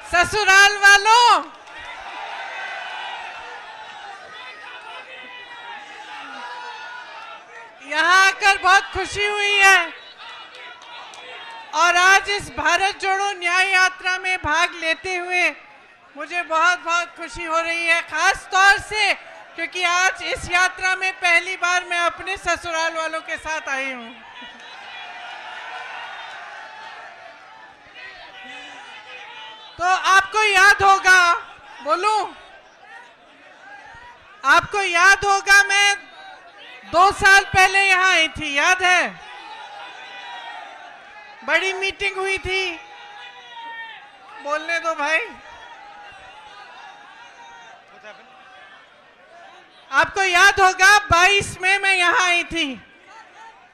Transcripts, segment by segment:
ससुराल वालों, यहाँ आकर बहुत खुशी हुई है और आज इस भारत जोड़ो न्याय यात्रा में भाग लेते हुए मुझे बहुत बहुत खुशी हो रही है, खास तौर से क्योंकि आज इस यात्रा में पहली बार मैं अपने ससुराल वालों के साथ आई हूँ। तो आपको याद होगा, बोलूं, आपको याद होगा मैं 2 साल पहले यहाँ आई थी, याद है? बड़ी मीटिंग हुई थी, बोलने दो भाई। आपको याद होगा 22 में मैं यहाँ आई थी,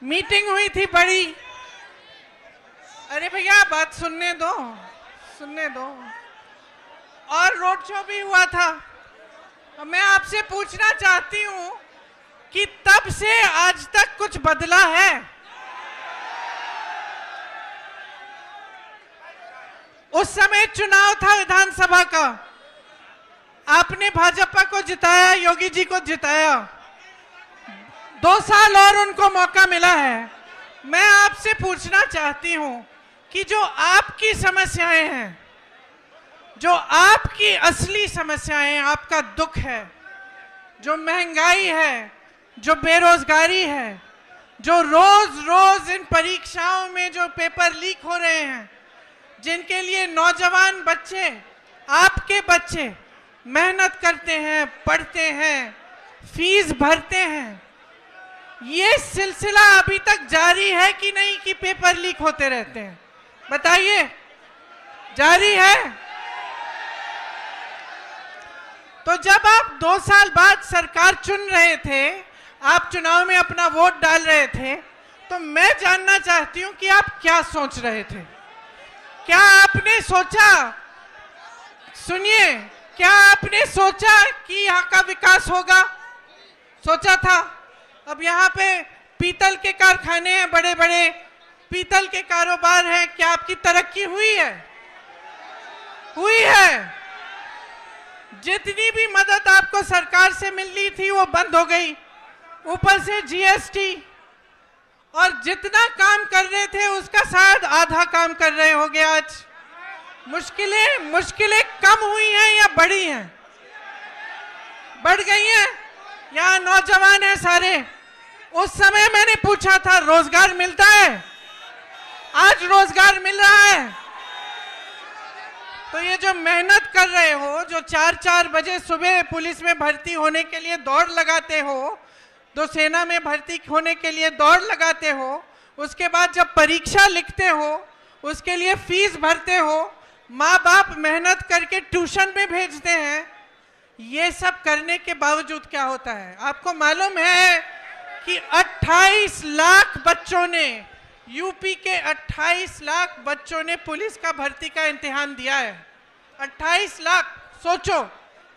मीटिंग हुई थी बड़ी। अरे भैया बात सुनने दो, सुनने दो। और रोड शो भी हुआ था। मैं आपसे पूछना चाहती हूँ कि तब से आज तक कुछ बदला है? उस समय चुनाव था विधानसभा का, आपने भाजपा को जिताया, योगी जी को जिताया, 2 साल और उनको मौका मिला है। मैं आपसे पूछना चाहती हूं कि जो आपकी समस्याएं हैं, जो आपकी असली समस्याएं, आपका दुख है, जो महंगाई है, जो बेरोजगारी है, जो रोज रोज इन परीक्षाओं में जो पेपर लीक हो रहे हैं, जिनके लिए नौजवान बच्चे, आपके बच्चे मेहनत करते हैं, पढ़ते हैं, फीस भरते हैं, ये सिलसिला अभी तक जारी है कि नहीं कि पेपर लीक होते रहते हैं? बताइए, जारी है? तो जब आप 2 साल बाद सरकार चुन रहे थे, आप चुनाव में अपना वोट डाल रहे थे, तो मैं जानना चाहती हूं कि आप क्या सोच रहे थे? क्या आपने सोचा, सुनिए, क्या आपने सोचा कि यहाँ का विकास होगा? सोचा था? अब यहाँ पे पीतल के कारखाने हैं, बड़े बड़े पीतल के कारोबार हैं, क्या आपकी तरक्की हुई है? हुई है। जितनी भी मदद आपको सरकार से मिलनी थी वो बंद हो गई, ऊपर से जीएसटी, और जितना काम कर रहे थे उसका शायद आधा काम कर रहे होंगे आज। मुश्किलें कम हुई हैं या बढ़ी हैं? बढ़ गई हैं। यहाँ नौजवान हैं सारे, उस समय मैंने पूछा था रोजगार मिलता है? आज रोजगार मिल रहा है। तो ये जो मेहनत कर रहे हो, जो 4-4 बजे सुबह पुलिस में भर्ती होने के लिए दौड़ लगाते हो, तो सेना में भर्ती होने के लिए दौड़ लगाते हो, उसके बाद जब परीक्षा लिखते हो, उसके लिए फीस भरते हो, माँ बाप मेहनत करके ट्यूशन में भेजते हैं, ये सब करने के बावजूद क्या होता है? आपको मालूम है कि 28 लाख बच्चों ने, यूपी के 28 लाख बच्चों ने पुलिस का भर्ती का इम्तिहान दिया है। 28 लाख, सोचो,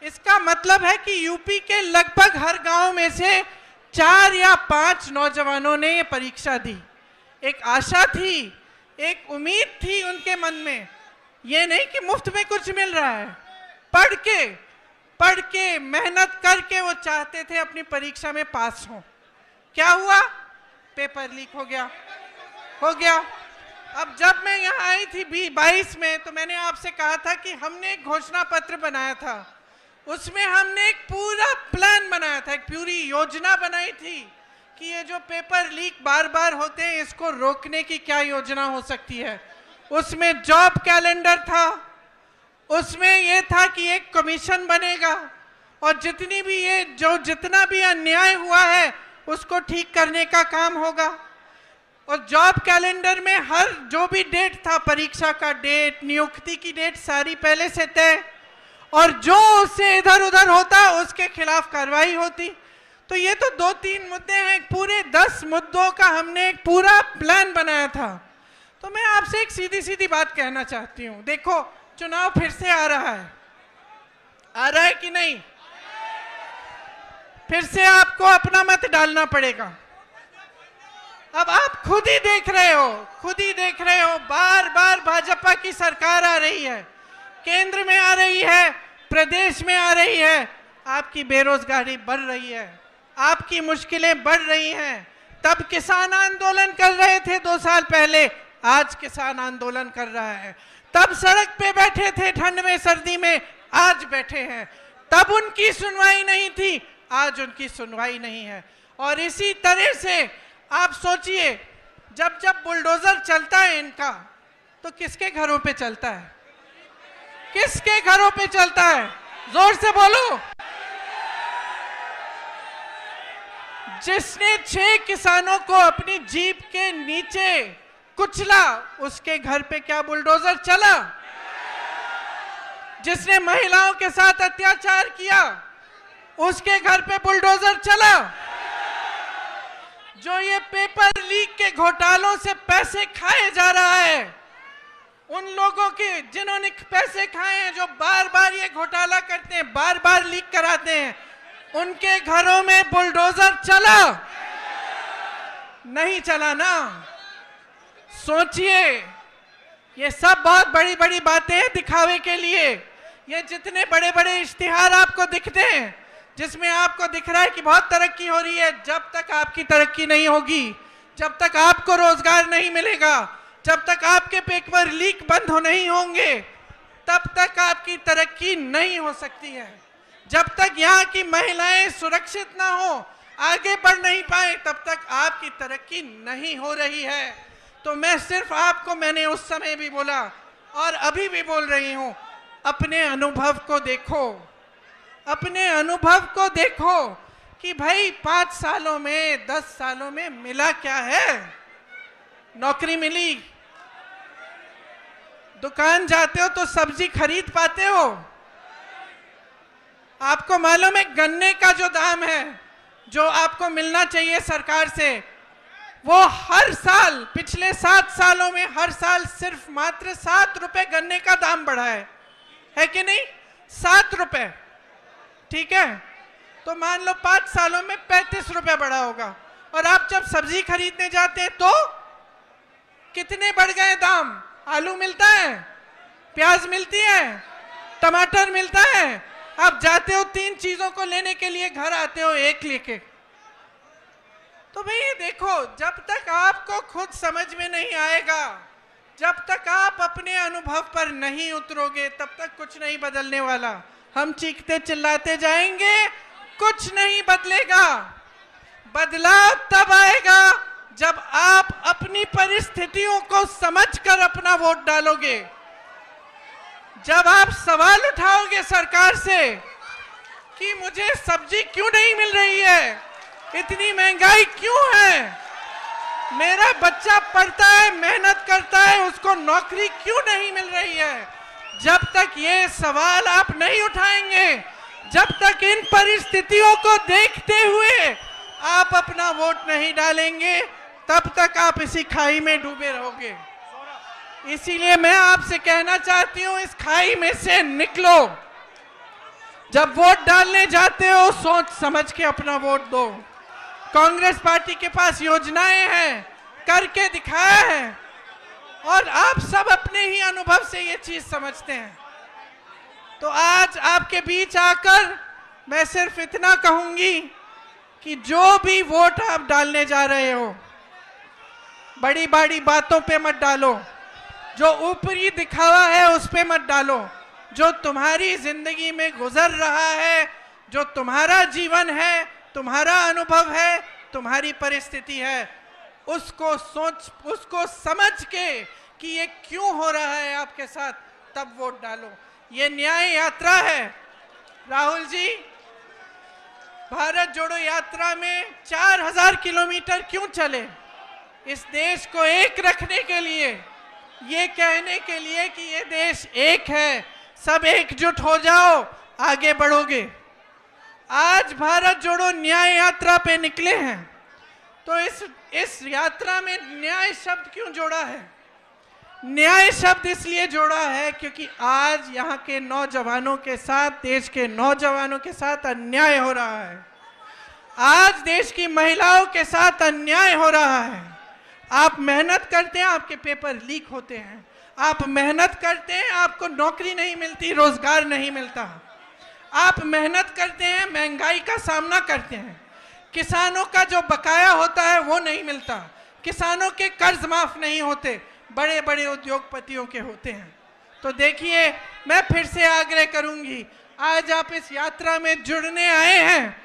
इसका मतलब है कि यूपी के लगभग हर गांव में से 4 या 5 नौजवानों ने ये परीक्षा दी। एक आशा थी, एक उम्मीद थी उनके मन में, ये नहीं कि मुफ्त में कुछ मिल रहा है। पढ़ के मेहनत करके वो चाहते थे अपनी परीक्षा में पास हो। क्या हुआ? पेपर लीक हो गया। अब जब मैं यहाँ आई थी 22 में, तो मैंने आपसे कहा था कि हमने एक घोषणा पत्र बनाया था, उसमें हमने एक पूरा प्लान बनाया था, एक पूरी योजना बनाई थी कि ये जो पेपर लीक बार बार होते हैं, इसको रोकने की क्या योजना हो सकती है। उसमें जॉब कैलेंडर था, उसमें ये था कि एक कमीशन बनेगा और जितना भी अन्याय हुआ है उसको ठीक करने का काम होगा। और जॉब कैलेंडर में हर जो भी डेट था, परीक्षा का डेट, नियुक्ति की डेट, सारी पहले से तय, और जो उससे इधर उधर होता उसके खिलाफ कार्रवाई होती। तो ये तो 2-3 मुद्दे हैं, पूरे 10 मुद्दों का हमने एक पूरा प्लान बनाया था। तो मैं आपसे एक सीधी सीधी बात कहना चाहती हूँ, देखो चुनाव फिर से आ रहा है कि नहीं? फिर से आपको अपना मत डालना पड़ेगा। अब आप खुद ही देख रहे हो, बार बार भाजपा की सरकार आ रही है, केंद्र में आ रही है, प्रदेश में आ रही है, आपकी बेरोजगारी बढ़ रही है, आपकी मुश्किलें बढ़ रही हैं। तब किसान आंदोलन कर रहे थे 2 साल पहले, आज किसान आंदोलन कर रहा है। तब सड़क पे बैठे थे ठंड में सर्दी में, आज बैठे हैं। तब उनकी सुनवाई नहीं थी, आज उनकी सुनवाई नहीं है। और इसी तरह से आप सोचिए, जब जब बुलडोजर चलता है इनका, तो किसके घरों पे चलता है? किसके घरों पे चलता है? जोर से बोलो। जिसने 6 किसानों को अपनी जीप के नीचे कुचला, उसके घर पे क्या बुलडोजर चला? जिसने महिलाओं के साथ अत्याचार किया, उसके घर पे बुलडोजर चला? जो ये पेपर लीक के घोटालों से पैसे खाए जा रहा है, उन लोगों के जिन्होंने पैसे खाए हैं, जो बार बार ये घोटाला करते हैं, बार बार लीक कराते हैं, उनके घरों में बुलडोजर चला? नहीं चला ना। सोचिए, ये सब बहुत बड़ी बड़ी बातें हैं दिखावे के लिए। ये जितने बड़े बड़े इश्तिहार आपको दिखते हैं, जिसमें आपको दिख रहा है कि बहुत तरक्की हो रही है, जब तक आपकी तरक्की नहीं होगी, जब तक आपको रोजगार नहीं मिलेगा, जब तक आपके पेपर लीक बंद हो नहीं होंगे, तब तक आपकी तरक्की नहीं हो सकती है। जब तक यहाँ की महिलाएं सुरक्षित ना हो, आगे बढ़ नहीं पाए, तब तक आपकी तरक्की नहीं हो रही है। तो मैं सिर्फ आपको, मैंने उस समय भी बोला और अभी भी बोल रही हूँ, अपने अनुभव को देखो, अपने अनुभव को देखो कि भाई 5 सालों में, 10 सालों में मिला क्या है? नौकरी मिली, दुकान जाते हो तो सब्जी खरीद पाते हो। आपको मालूम है गन्ने का जो दाम है, जो आपको मिलना चाहिए सरकार से, वो हर साल, पिछले 7 सालों में हर साल सिर्फ मात्र 7 रुपए गन्ने का दाम बढ़ा है कि नहीं? 7 रुपए, ठीक है? तो मान लो 5 सालों में 35 रुपए बढ़ा होगा। और आप जब सब्जी खरीदने जाते हैं तो कितने बढ़ गए दाम? आलू मिलता है, प्याज मिलती है, टमाटर मिलता है, आप जाते हो 3 चीजों को लेने के लिए, घर आते हो 1 लेके। तो भाई देखो, जब तक आपको खुद समझ में नहीं आएगा, जब तक आप अपने अनुभव पर नहीं उतरोगे, तब तक कुछ नहीं बदलने वाला। हम चीखते चिल्लाते जाएंगे, कुछ नहीं बदलेगा। बदलाव तब आएगा जब आप अपनी परिस्थितियों को समझकर अपना वोट डालोगे, जब आप सवाल उठाओगे सरकार से कि मुझे सब्जी क्यों नहीं मिल रही है, इतनी महंगाई क्यों है, मेरा बच्चा पढ़ता है, मेहनत करता है, उसको नौकरी क्यों नहीं मिल रही है। जब तक ये सवाल आप नहीं उठाएंगे, जब तक इन परिस्थितियों को देखते हुए आप अपना वोट नहीं डालेंगे, तब तक आप इसी खाई में डूबे रहोगे। इसीलिए मैं आपसे कहना चाहती हूं, इस खाई में से निकलो। जब वोट डालने जाते हो, सोच समझ के अपना वोट दो। कांग्रेस पार्टी के पास योजनाएं हैं, करके दिखाया है, और आप सब अपने ही अनुभव से ये चीज समझते हैं। तो आज आपके बीच आकर मैं सिर्फ इतना कहूंगी कि जो भी वोट आप डालने जा रहे हो, बड़ी बड़ी बातों पे मत डालो, जो ऊपरी दिखावा है उस पे मत डालो। जो तुम्हारी जिंदगी में गुजर रहा है, जो तुम्हारा जीवन है, तुम्हारा अनुभव है, तुम्हारी परिस्थिति है, उसको सोच, उसको समझ के कि ये क्यों हो रहा है आपके साथ, तब वोट डालो। ये न्याय यात्रा है। राहुल जी, भारत जोड़ो यात्रा में 4000 किलोमीटर क्यों चले? इस देश को एक रखने के लिए, ये कहने के लिए कि ये देश एक है, सब एकजुट हो जाओ, आगे बढ़ोगे। आज भारत जोड़ो न्याय यात्रा पे निकले हैं, तो इस यात्रा में न्याय शब्द क्यों जोड़ा है? न्याय शब्द इसलिए जोड़ा है क्योंकि आज यहाँ के नौजवानों के साथ, देश के नौजवानों के साथ अन्याय हो रहा है। आज देश की महिलाओं के साथ अन्याय हो रहा है। आप मेहनत करते हैं, आपके पेपर लीक होते हैं। आप मेहनत करते हैं, आपको नौकरी नहीं मिलती, रोजगार नहीं मिलता। आप मेहनत करते हैं, महंगाई का सामना करते हैं, किसानों का जो बकाया होता है वो नहीं मिलता, किसानों के कर्ज माफ नहीं होते, बड़े बड़े उद्योगपतियों के होते हैं। तो देखिए, मैं फिर से आग्रह करूंगी, आज आप इस यात्रा में जुड़ने आए हैं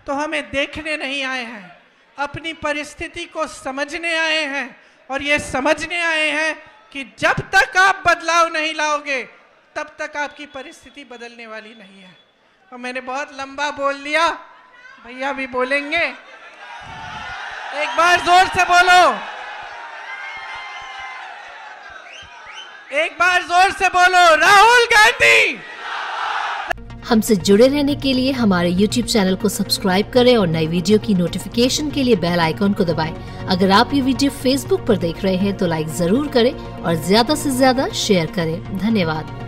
तो हमें देखने नहीं आए हैं, अपनी परिस्थिति को समझने आए हैं। और ये समझने आए हैं कि जब तक आप बदलाव नहीं लाओगे तब तक आपकी परिस्थिति बदलने वाली नहीं है। और मैंने बहुत लंबा बोल दिया, भैया भी बोलेंगे, एक बार जोर से बोलो, एक बार जोर से बोलो, राहुल गांधी। हमसे जुड़े रहने के लिए हमारे YouTube चैनल को सब्सक्राइब करें और नई वीडियो की नोटिफिकेशन के लिए बेल आइकॉन को दबाएं। अगर आप ये वीडियो Facebook पर देख रहे हैं तो लाइक जरूर करें और ज्यादा से ज्यादा शेयर करें। धन्यवाद।